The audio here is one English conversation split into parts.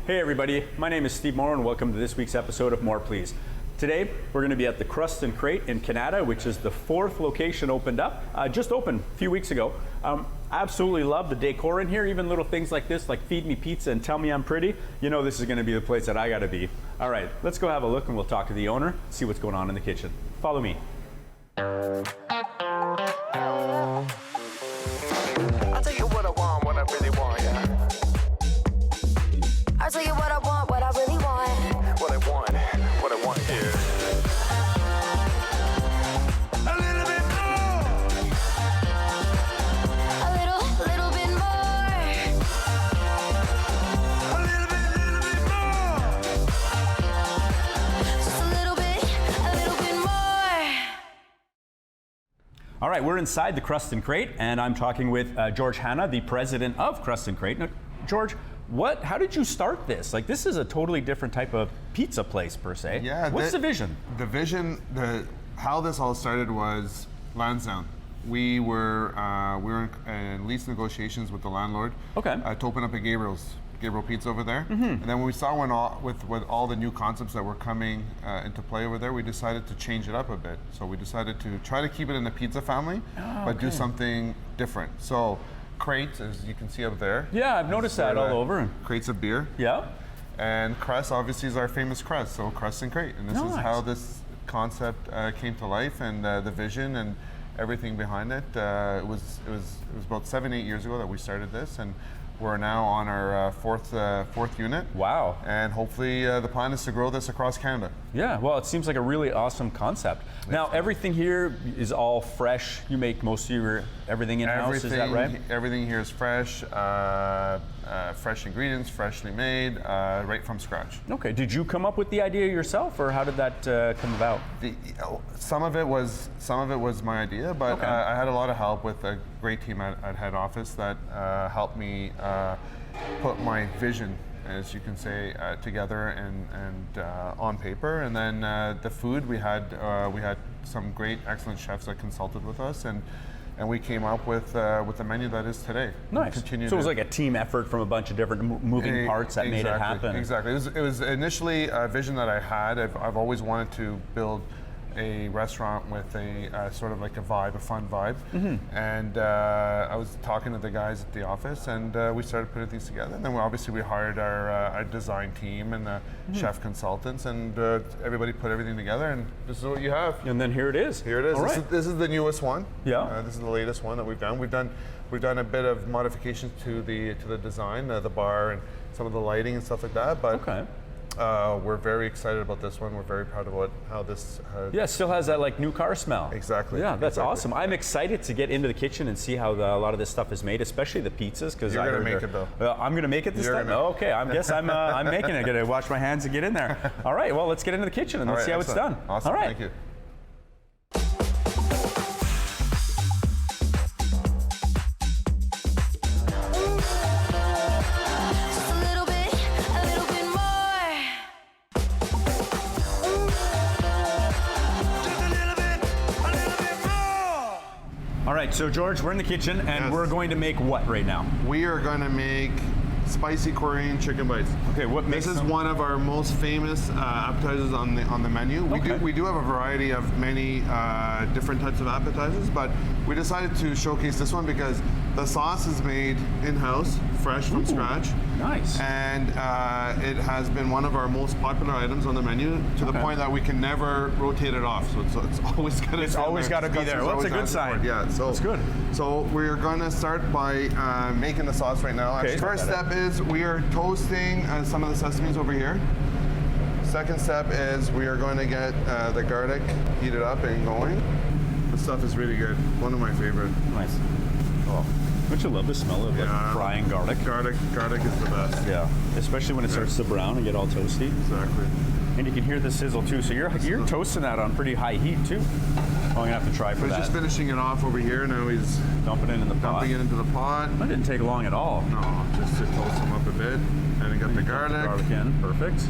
Hey everybody, my name is Steve Moore and welcome to this week's episode of More Please. Today we're going to be at the Crust and Crate in Canada, which is the 4th location opened up. Just opened a few weeks ago. Absolutely love the decor in here, even little things like this, like feed me pizza and tell me I'm pretty. You know this is going to be the place that I got to be. All right, let's go have a look and we'll talk to the owner, see what's going on in the kitchen. Follow me. I'll tell you what I want, what I really want, yeah. I'll tell you what I want, what I really want. What I want here. A little bit more. A little bit more. A little bit more. Just a little bit more. All right, we're inside the Crust and Crate and I'm talking with George Hanna, the president of Crust and Crate. Now, George, how did you start this? Like, this is a totally different type of pizza place per se. Yeah. What's the vision? The vision, how this all started was Lansdowne. We were in lease negotiations with the landlord. Okay. To open up a Gabriel Pizza over there. Mm-hmm. And then when we saw with all the new concepts that were coming into play over there, we decided to change it up a bit. So we decided to try to keep it in the pizza family, but do something different. So crates, as you can see up there. Yeah, I've noticed that all over. Crates of beer. Yeah. And Crust obviously is our famous Crust, so Crust and Crate. And this is how this concept came to life, and the vision and everything behind it. It was about 7-8 years ago that we started this, and we're now on our fourth unit. Wow. And hopefully the plan is to grow this across Canada. Yeah, well, it seems like a really awesome concept. Now, everything here is all fresh. You make most of everything in-house, is that right? Everything here is fresh, fresh ingredients, freshly made, right from scratch. Okay, did you come up with the idea yourself, or how did that come about? Some of it was my idea, but I had a lot of help with a great team at head office that helped me put my vision, as you can say, together and on paper. And then the food, we had some great, excellent chefs that consulted with us, and we came up with the menu that is today. Nice. So it was like a team effort from a bunch of different moving parts that made it happen. Exactly. It was initially a vision that I had. I've always wanted to build a restaurant with a sort of like a vibe, a fun vibe. Mm-hmm. And I was talking to the guys at the office, and we started putting these together. And then we hired our design team and the chef consultants, and everybody put everything together, and this is what you have. And then here it is. Here it is. All right. This is the newest one. Yeah. This is the latest one that we've done. We've done a bit of modifications to the design, the bar, and some of the lighting and stuff like that. But we're very excited about this one. We're very proud about how this. Yeah, it still has that like new car smell. Exactly. Yeah, that's awesome. I'm excited to get into the kitchen and see how a lot of this stuff is made, especially the pizzas. Because you're gonna make it though. I'm gonna make it this time. Oh, okay, I guess I'm making it. Gonna wash my hands and get in there. All right. Well, let's get into the kitchen and let's see how it's done. Awesome. All right. Thank you. All right, so George, we're in the kitchen and we're going to make what right now? We are going to make spicy Korean chicken bites. Okay, what makes this is one of our most famous appetizers on the menu. We do have a variety of many different types of appetizers, but we decided to showcase this one because the sauce is made in-house, fresh from scratch. Nice. And it has been one of our most popular items on the menu to the point that we can never rotate it off. So it's always got to. It's always got to be there. Well, that's a good sign. Yeah, so that's good. So we're going to start by making the sauce right now. Okay. First step is we are toasting some of the sesames over here. Second step is we are going to get the garlic heated up and going. This stuff is really good. One of my favorite. Nice. Oh, don't you love the smell of like frying garlic? Garlic is the best. Yeah, especially when it starts to brown and get all toasty. Exactly. And you can hear the sizzle too. So you're toasting that on pretty high heat too. I'm gonna have to try for He's that. just finishing it off over here. Now he's Dumping it in the pot. dumping it into the pot. That didn't take long at all. No, just to toast them up a bit. And we got the garlic. Garlic in, perfect.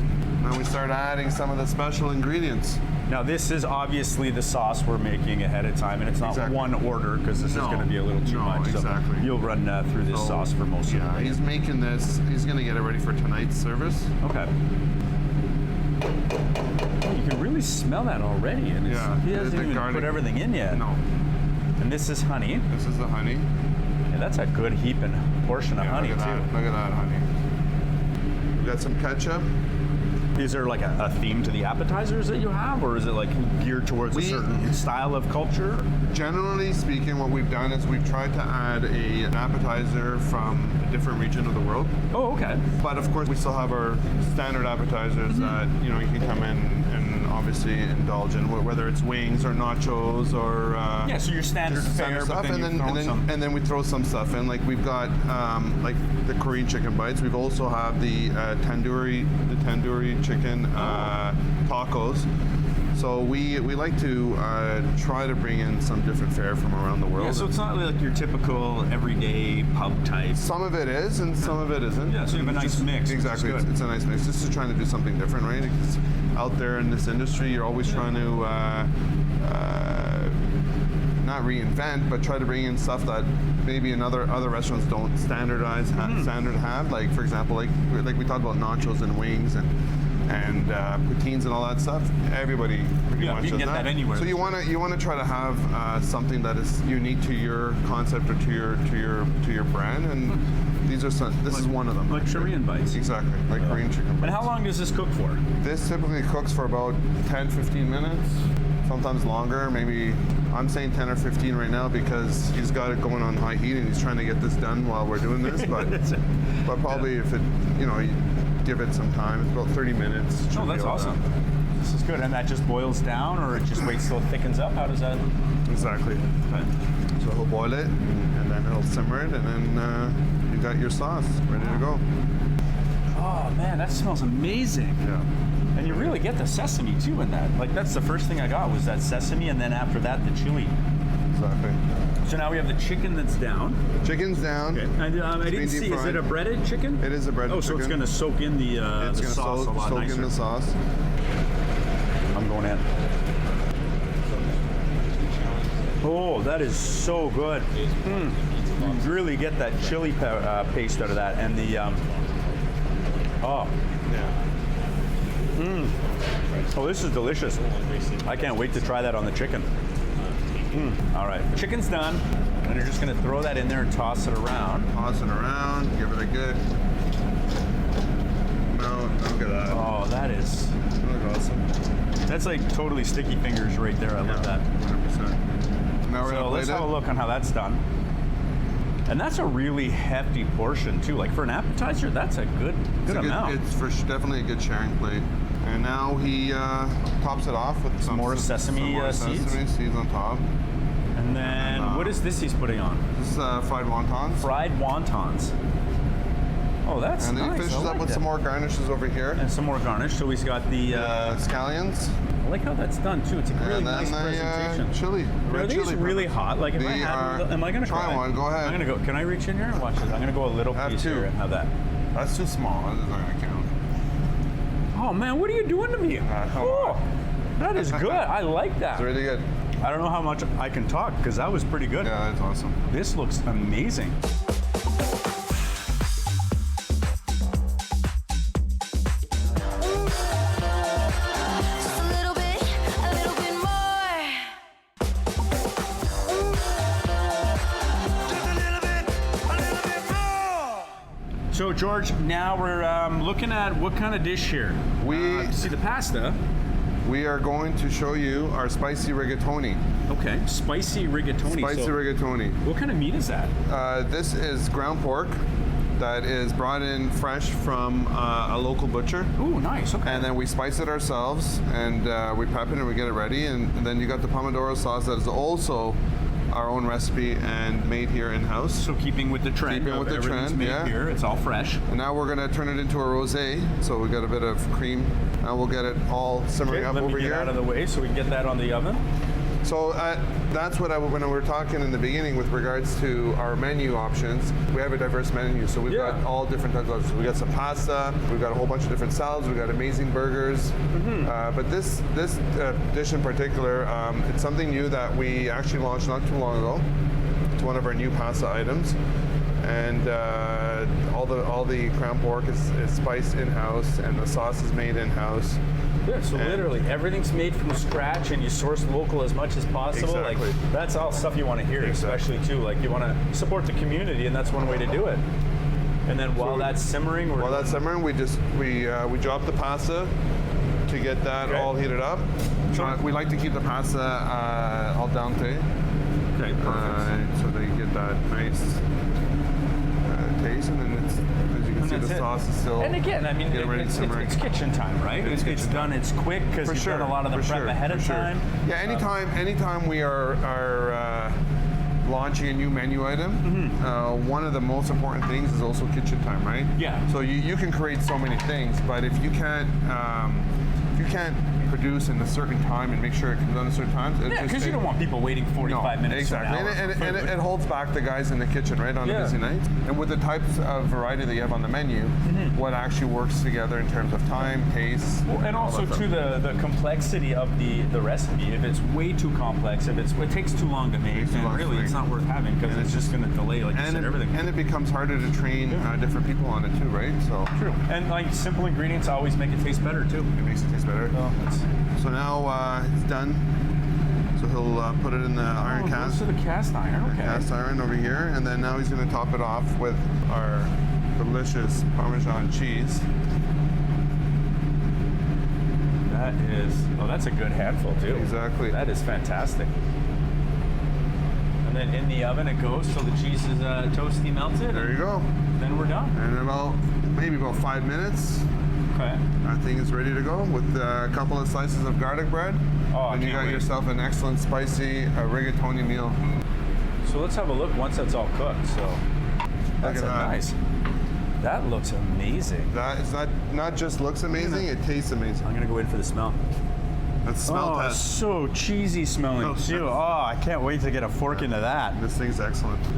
Now we start adding some of the special ingredients. Now this is obviously the sauce we're making ahead of time, and it's not Exactly. one order because this is No. going to be a little too No, much. So exactly. you'll run through this So, sauce for most of Yeah, the day. he's making this. He's going to get it ready for tonight's service. Okay. You can really smell that already, and it's, Yeah, he hasn't the even garlic. put everything in yet. No, And this is honey. this is the honey. Yeah, that's a good heaping portion of Yeah, honey look at too. that. Look at that honey. We got some ketchup. Is there like a theme to the appetizers that you have, or is it like geared towards a certain style of culture? Generally speaking, what we've done is we've tried to add an appetizer from a different region of the world. Oh, okay. But of course, we still have our standard appetizers that you can come in and obviously indulge in, whether it's wings or nachos or Yeah, so your standard just fare, but then you throw some. and then we throw some stuff in. Like we've got like the Korean chicken bites. We've also have the tandoori chicken tacos. So we like to try to bring in some different fare from around the world. Yeah, so it's not like your typical everyday pub type. Some of it is, and some of it isn't. Yeah, so you have a nice Just- mix, which is Exactly, good. it's a nice mix. Just trying to do something different, right? Because out there in this industry, you're always trying to not reinvent, but try to bring in stuff that maybe in other restaurants don't standard have. Like for example, like we talked about nachos and wings and poutines and all that stuff. Everybody pretty Yeah, much you can does get that anywhere. So you want to try to have something that is unique to your concept or to your brand, and these are this is one of them. Like Korean bites. Exactly, like Korean chicken bites. And how long does this cook for? This typically cooks for about 10-15 minutes, sometimes longer. Maybe I'm saying 10 or 15 right now because he's got it going on high heat and he's trying to get this done while we're doing this. But probably if it, you give it some time, it's about 30 minutes. Oh, that's awesome. This is good. And that just boils down, or it just waits till it thickens up? How does that? Exactly. Okay. So he'll boil it and then he'll simmer it and then you got your sauce ready to go. Oh man, that smells amazing. Yeah. And you really get the sesame too in that. Like that's the first thing I got was that sesame, and then after that the chili. Exactly. So now we have the chicken that's down. Chicken's down. Okay. And I didn't being see. Is deep-fried. it a breaded chicken? It is a breaded Oh, so it's chicken. going to soak in the It's the gonna sauce a lot soak nicer. in the sauce. I'm going in. Oh, that is so good. You really get that chili paste out of that, and the oh. Oh, this is delicious. I can't wait to try that on the chicken. All right, chicken's done. And you're just gonna throw that in there and toss it around. Toss it around, give it a good. No, look at that. Oh, that is, Look awesome. that's like totally sticky fingers right there. I love that. 100%. Now we're So gonna let's plate have a it. look on how that's done. And that's a really hefty portion too. Like for an appetizer, that's a good It's a amount. It's definitely a good sharing plate. And now he tops it off with some more sesame seeds? Sesame seeds on top. And then what is this he's putting on? This is fried wontons. Fried wontons. Oh, that's And then nice. he finishes I up like with that. some more garnishes over here. And some more garnish. So he's got the. Scallions. I like how that's done too. It's a really And then nice the presentation. chili. Are Red these chili really pepper. hot? Like if I They had, are- am I gonna try one? Go ahead. I'm gonna go. Can I reach in here and watch this? I'm gonna go a little Have piece two. here and have that. That's too small. That is not gonna count. Oh man, what are you doing to me? Oh, that is good. I like that. It's really good. I don't know how much I can talk because that was pretty good. Yeah, that's awesome. This looks amazing. Just a little bit more. Just a little bit more. So George, now we're looking at what kind of dish here? We- see the pasta. We are going to show you our spicy rigatoni. Okay, spicy rigatoni. Spicy So rigatoni. what kind of meat is that? This is ground pork that is brought in fresh from a local butcher. Ooh, nice. Okay. And then we spice it ourselves and we prep it and we get it ready. And then you got the pomodoro sauce that is also our own recipe and made here in-house. So keeping with the trend. Keeping of with the everything's trend, made yeah. here. It's all fresh. And now we're gonna turn it into a rosé. So we got a bit of cream. Now we'll get it all simmering Okay, up let over me get here. out of the way so we can get that on the oven. So that's what when we were talking in the beginning with regards to our menu options. We have a diverse menu, so we've got all different types of options. We got some pasta, we've got a whole bunch of different salads, we've got amazing burgers. But this dish in particular, it's something new that we actually launched not too long ago. It's one of our new pasta items, and all the crown pork is spiced in-house, and the sauce is made in-house. Yeah, so literally everything's made from scratch, and you source local as much as possible. Exactly. Like that's all stuff you want to hear, especially too. Like you want to support the community, and that's one way to do it. And then while that's simmering, we drop the pasta to get that all heated up. We like to keep the pasta al dente. Okay, perfect. So that you get that nice taste, and then it's, as you can see, the sauce is still. And again, I mean, it's kitchen time, right? It's done. It's quick because you've done a lot of the prep ahead of time. Yeah, anytime we are launching a new menu item, one of the most important things is also kitchen time, right? Yeah. So you can create so many things, but if you can't produce in a certain time and make sure it comes done at certain times. Because you don't want people waiting 45 minutes. Exactly, and it holds back the guys in the kitchen, right, on a busy night. And with the types of variety that you have on the menu, what actually works together in terms of time, taste, and also to the complexity of the recipe. If it's way too complex, if it takes too long to make, then really it's not worth having because it's just going to delay, like you said, everything. And it becomes harder to train different people on it too, right? So true. And like simple ingredients always make it taste better too. It makes it taste better. So now it's done. So he'll put it in the iron cast. To the cast iron, okay. Cast iron over here, and then now he's going to top it off with our delicious Parmesan cheese. That's a good handful too. Exactly. That is fantastic. And then in the oven it goes till the cheese is toasty melted. There you go. Then we're done. And maybe about 5 minutes. Okay. That thing is ready to go with a couple of slices of garlic bread. And you got yourself an excellent spicy rigatoni meal. So let's have a look once that's all cooked. So that's nice. That looks amazing. It's not just looks amazing, it tastes amazing. I'm gonna go in for the smell. Let's smell test. It's so cheesy smelling too. Oh, I can't wait to get a fork into that. This thing's excellent. Just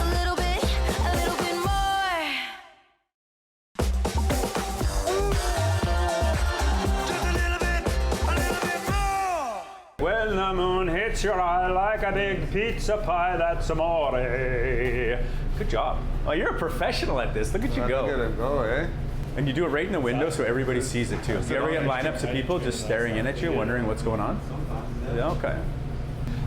a little bit more. When the moon hits your eye like a big pizza pie, that's amore. Good job. Oh, you're a professional at this. Look at you go. Look at it go, eh? And you do it right in the window so everybody sees it too. Do you ever get lineups of people just staring in at you, wondering what's going on? Yeah, okay.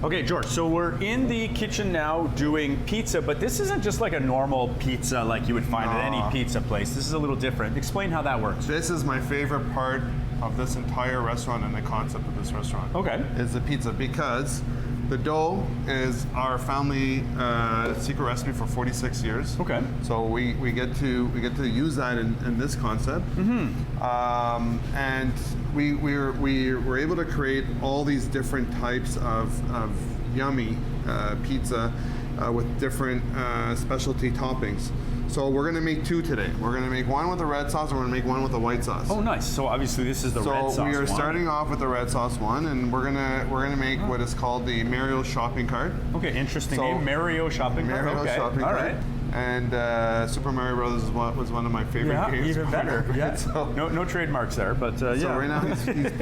Okay, George, so we're in the kitchen now doing pizza, but this isn't just like a normal pizza like you would find at any pizza place. This is a little different. Explain how that works. This is my favorite part of this entire restaurant and the concept of this restaurant. Okay. Is the pizza, because the dough is our family secret recipe for 46 years. Okay. So we get to use that in this concept. And we were able to create all these different types of yummy pizza with different specialty toppings. So we're gonna make two today. We're gonna make one with the red sauce, and we're gonna make one with the white sauce. Oh, nice. So obviously this is the red sauce So we are one. starting off with the red sauce one, and we're gonna make what is called the Mario shopping cart. Okay, interesting name. Mario shopping cart. Mario Okay. shopping All cart. right. And Super Mario Brothers was one of my favorite games. Even better. Yeah. So, no trademarks there, but yeah. So right now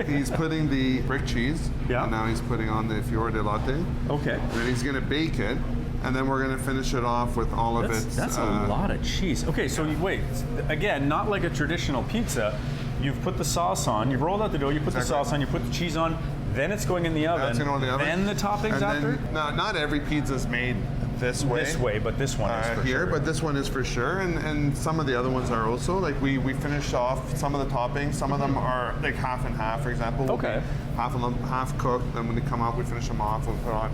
he's putting the brick cheese. Yeah. And now he's putting on the fior di latte. Okay. And then he's gonna bake it. And then we're going to finish it off with all of it. That's a lot of cheese. Okay, so wait, again, not like a traditional pizza. You've put the sauce on, you've rolled out the dough, you put the sauce on, you put the cheese on, then it's going in the oven. That's going in the oven. Then the toppings and after? Then, not every pizza is made this way. This way, but this one is for here, sure. But this one is for sure, and some of the other ones are also. Like we finish off some of the toppings. Some of them are like half and half, for example. Okay. Half of them half cooked. Then when they come out, we finish them off and put on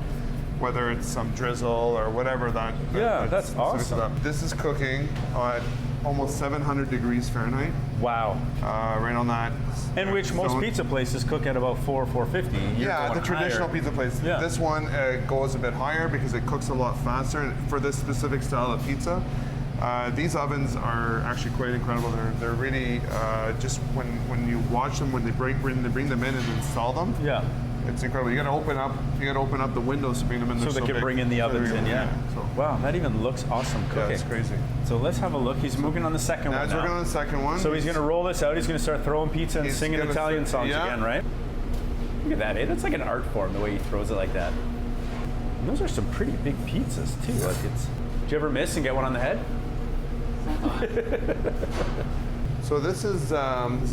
whether it's some drizzle or whatever that. That's awesome. This is cooking at almost 700 degrees Fahrenheit. Wow. Right on that. And which most pizza places cook at about 450. Yeah, the traditional pizza place. Yeah. This one goes a bit higher because it cooks a lot faster. And for this specific style of pizza, These ovens are actually quite incredible. They're really just when you watch them, when they bring them in and install them. Yeah. It's incredible. You got to open up the windows to bring them in. So they can big. bring in the ovens in, yeah. So, Wow, that even looks awesome cooking. yeah, it's crazy. So let's have a look. He's moving on the second one Now he's now. working on the second one. So he's going to roll this out. He's going to start throwing pizza and He's singing gonna Italian songs yeah. again, right? Look at that, eh? That's like an art form, the way he throws it like that. And those are some pretty big pizzas, too. Like it's. Did you ever miss and get one on the head? So this is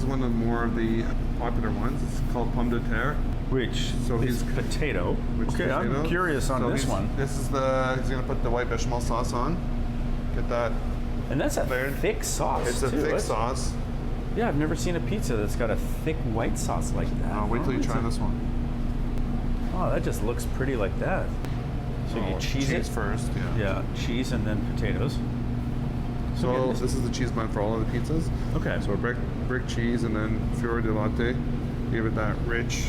one of more of the popular ones. It's called pomme de terre. Which So is he's- potato. Which is Okay, I'm potatoes. curious on So this one. This is he's gonna put the white bechamel sauce on. Get that. And that's a Layered. thick sauce, It's a too. thick That's- sauce. Yeah, I've never seen a pizza that's got a thick white sauce like that. Wait till you try this one. Oh, that just looks pretty like that. So you cheese it first. Yeah. Yeah, cheese and then potatoes. So Okay, this is the cheese blend for all of the pizzas. Okay. So brick cheese and then fior di latte. Give it that rich,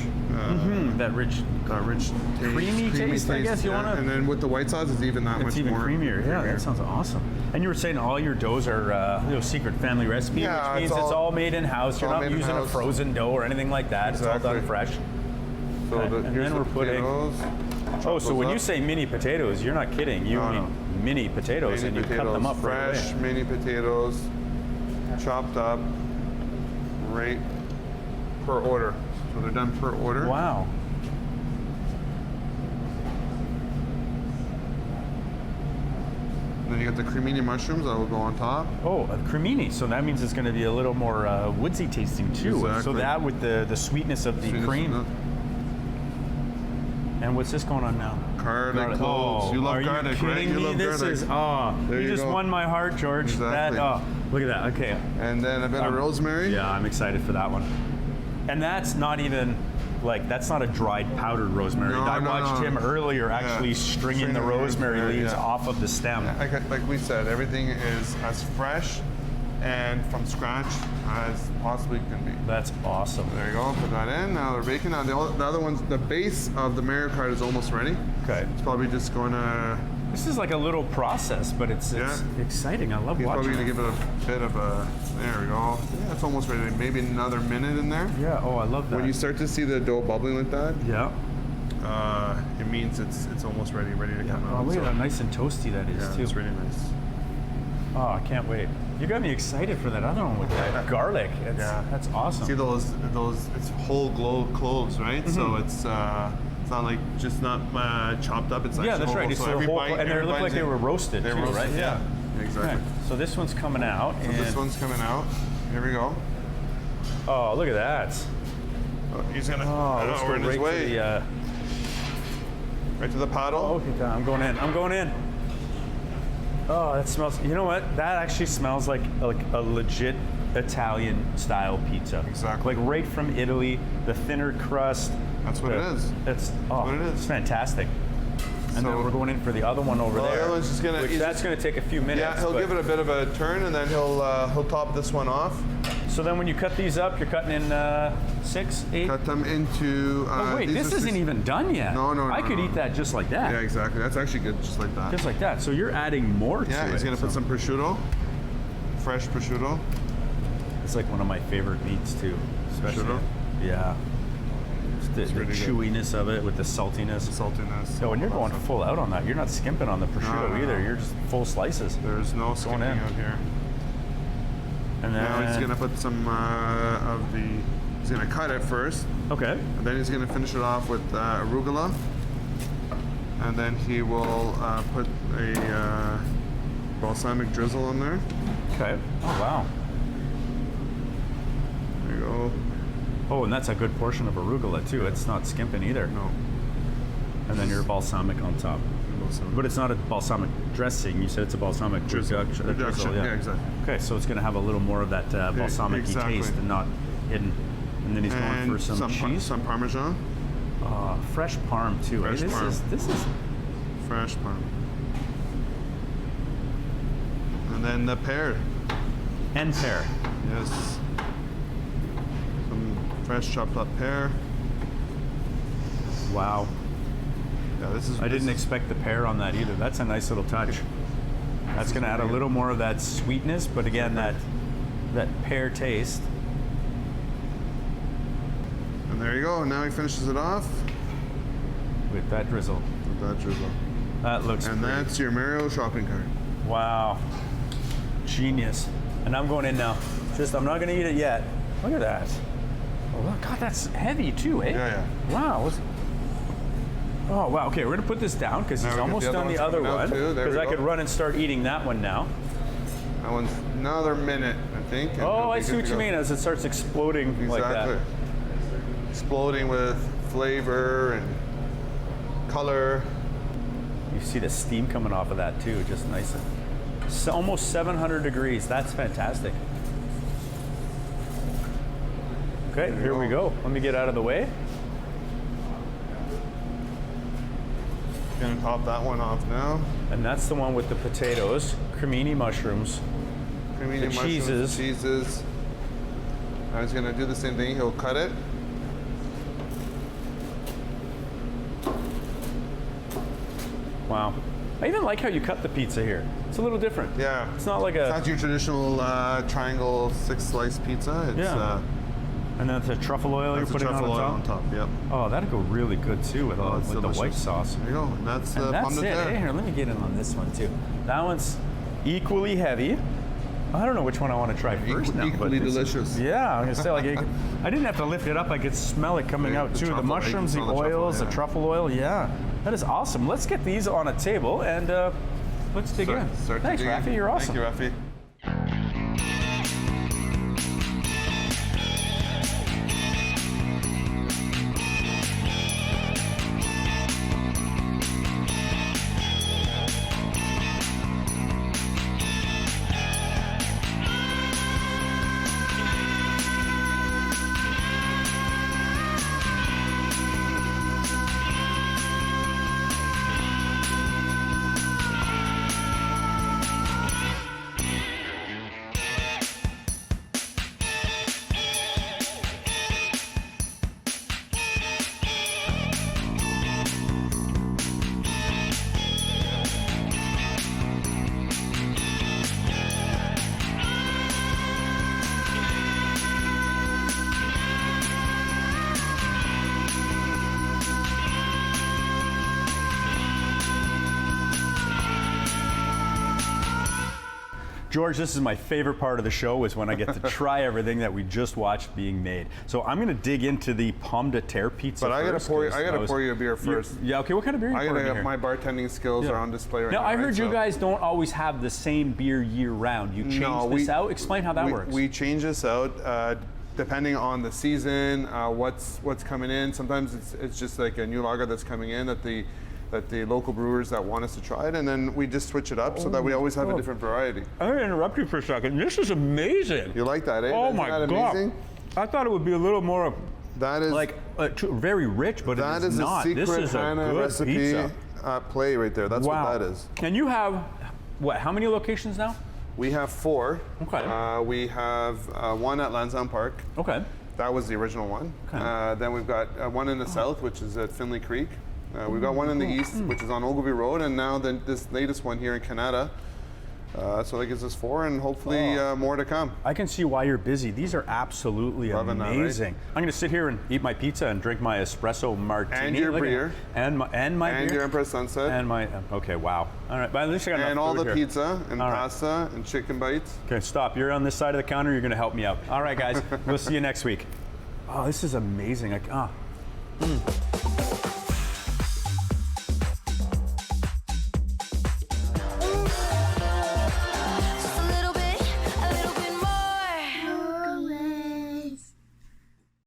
That rich, taste, creamy taste, I guess you yeah. wanna- And then with the white sauce, it's even that it's much even more creamier. Yeah, that sounds awesome. And you were saying all your doughs are secret family recipe, Yeah, which means it's it's all- all made in house. You're all not made using a in-house. frozen dough or anything like that. It's all done Exactly. fresh. So Okay, and here's then the we're putting- potatoes. Oh, Chop so those when up. you say mini potatoes, you're not kidding. You No, mean no. mini potatoes, Mini and you cut them up right fresh away. mini potatoes, chopped up, right per order. So they're done per order. Wow. Then you got the cremini mushrooms that will go on top. Oh, a cremini. So that means it's going to be a little more woodsy tasting too. So Exactly. that with the sweetness of the Sweetness cream. of And what's this going on now? Garlic cloves. Oh, You love are garlic, you right? kidding You me? love This garlic. is There you you just go. won my heart, George. Exactly. That look at that. Okay. And then a bit of rosemary. Yeah, I'm excited for that one. And that's not even like that's not a dried powdered rosemary. No, I no, watched no. him earlier actually stringing the rosemary leaves yeah. off of the stem. Like we said, everything is as fresh and from scratch as possibly can be. That's awesome. There you go. Put that in. Now they're baking. Now the other ones, the base of the Mario Kart is almost ready. Okay. It's probably just going to. This is like a little process, but it's Yeah. exciting. I love He's watching. probably going to give it a bit of a. There we go. Yeah, it's almost ready. Maybe another minute in there. Yeah. Oh, I love that. When you start to see the dough bubbling like that, yeah. it means it's almost ready to come Oh, out. look at So, how nice and toasty that is yeah, too. it's really nice. Oh, I can't wait. You got me excited for that other one with that garlic. That's awesome. See those? It's whole cloves, right? Mm-hmm. So it's not like just not chopped up. It's Yeah, actually that's right. whole, It's so the every whole, bite- and they every look like bite's they in- were roasted They're too, roasted, right? yeah. Exactly. Okay, so this one's coming out. So and this one's coming out. Here we go. Oh, look at that. Oh, he's gonna. Oh, let's we're go in his right way. to the. Right to the paddle. Okay, I'm going in. I'm going in. Oh, that smells. You know what? That actually smells like a legit Italian style pizza. Exactly. Like right from Italy, the thinner crust. That's what it is. It's what it is. It's fantastic. And then So- we're going in for the other one over Well, the there. other one's just gonna- which he's that's just- going to take a few minutes. Yeah, he'll but- give it a bit of a turn, and then he'll top this one off. So then when you cut these up, you're cutting in 6, 8. Cut them into. Oh wait, these this are isn't six- even done yet. No, no, I no, could no. eat that just like that. Yeah, exactly. That's actually good, just like that. Just like that. So you're adding more to Yeah, it. he's gonna put so some prosciutto, fresh prosciutto. It's like one of my favorite meats too. Especially. Prosciutto? Yeah. Just the really good. chewiness of it with the saltiness. Saltiness. So when you're going full out on that, you're not skimping on the prosciutto No, no, either. no. You're just full slices. There's no skipping in. out here. And then Now he's gonna put some of the. He's gonna cut it first, okay. and then he's gonna finish it off with arugula, and then he will put a balsamic drizzle on there. Okay. Oh wow. There you go. Oh, and that's a good portion of arugula too. It's not skimping either. No. And then your balsamic on top. Balsamic. But it's not a balsamic dressing. You said it's a balsamic drizzle. Reduction. Yeah, exactly. Okay, so it's going to have a little more of that balsamic exactly. taste and not hidden. And then he's going And for some cheese. some parmesan, Fresh parm too. Fresh parm. This is fresh parm, and then the pear. and pear. Yes. Some fresh chopped up pear. Wow. Yeah, this is. I didn't expect the pear on that either. That's a nice little touch. That's going to add a little more of that sweetness, but again, that pear taste. And there you go. Now he finishes it off With that drizzle. with that drizzle. That looks And great. that's your Mario shopping cart. Wow. Genius. And I'm going in now. I'm not going to eat it yet. Look at that. Oh, look, God, that's heavy too, eh? Yeah. Wow. Oh, wow. Okay, we're going to put this down because he's we got almost the other done the ones other coming out one. too. There Because we I go. could run and start eating that one now. That one's another minute, I think. and Oh, it'll I be see good what to you go. mean as it starts exploding like Exactly. that. Exploding with flavor and color. You see the steam coming off of that too, just nice. Almost 700 degrees. That's fantastic. Okay, here we go. Let me get out of the way. Gonna top that one off now. And that's the one with the potatoes, cremini mushrooms. Creamy The mushrooms, cheeses. cheeses. I was gonna do the same thing. He'll cut it. Wow. I even like how you cut the pizza here. It's a little different. Yeah. It's not like It's a, not your traditional triangle 6-slice pizza. It's, Yeah. And then it's a truffle oil you're that's a putting truffle on oil the on top. top. Yep. Oh, that'd go really good too with, Oh, it's with the white delicious. sauce. There you go. And that's And pomme that's de it. terre. Eh? Here, let me get in on this one too. That one's equally heavy. I don't know which one I want to try first now. but Equally it's- delicious. Yeah, I'm gonna say I didn't have to lift it up. I could smell it coming Yeah, out the too. The truffle, mushrooms, the you can smell the truffle, oils, the yeah. truffle oil. Yeah, that is awesome. Let's get these on a table and let's dig in. Start to Thanks, dig in. Rafi. You're awesome. Thank you, Rafi. George, this is my favorite part of the show is when I get to try everything that we just watched being made. So I'm going to dig into the pomme de terre pizza. But I gotta first, pour. 'cause I gotta was- pour you a beer first. Yeah. Okay. What kind of beer are you pouring in here? My bartending skills Yeah. are on display right Now now. I heard right? you So- guys don't always have the same beer year round. You change No, this out. Explain how that works. We change this out depending on the season, what's coming in. Sometimes it's just like a new lager that's coming in that the local brewers that want us to try it, and then we just switch it up so that we always have a different variety. I'm going to interrupt you for a second. This is amazing. You like that, eh? Oh Isn't my that God. amazing? I thought it would be a little more That is like very rich, but that it is is not. a secret This is a Hannah good recipe pizza. play right there. That's Wow. what that is. And you have, what, how many locations now? We have 4. Okay. We have one at Lansdowne Park. Okay. That was the original one. Okay. Then we've got one in the south, which is at Finley Creek. We've got one in the east, which is on Ogilvie Road, and now this latest one here in Canada. So that gives us 4, and hopefully more to come. I can see why you're busy. These are absolutely Loving that, right? amazing. I'm going to sit here and eat my pizza and drink my espresso martini. And your Look at beer. that. And my And beer. your Empress Sunset. And my, okay, wow. All right, but at least I got enough And all food the here. pizza and All right. pasta and chicken bites. Okay, stop. You're on this side of the counter. You're going to help me out. All right, guys. We'll see you next week. Oh, this is amazing.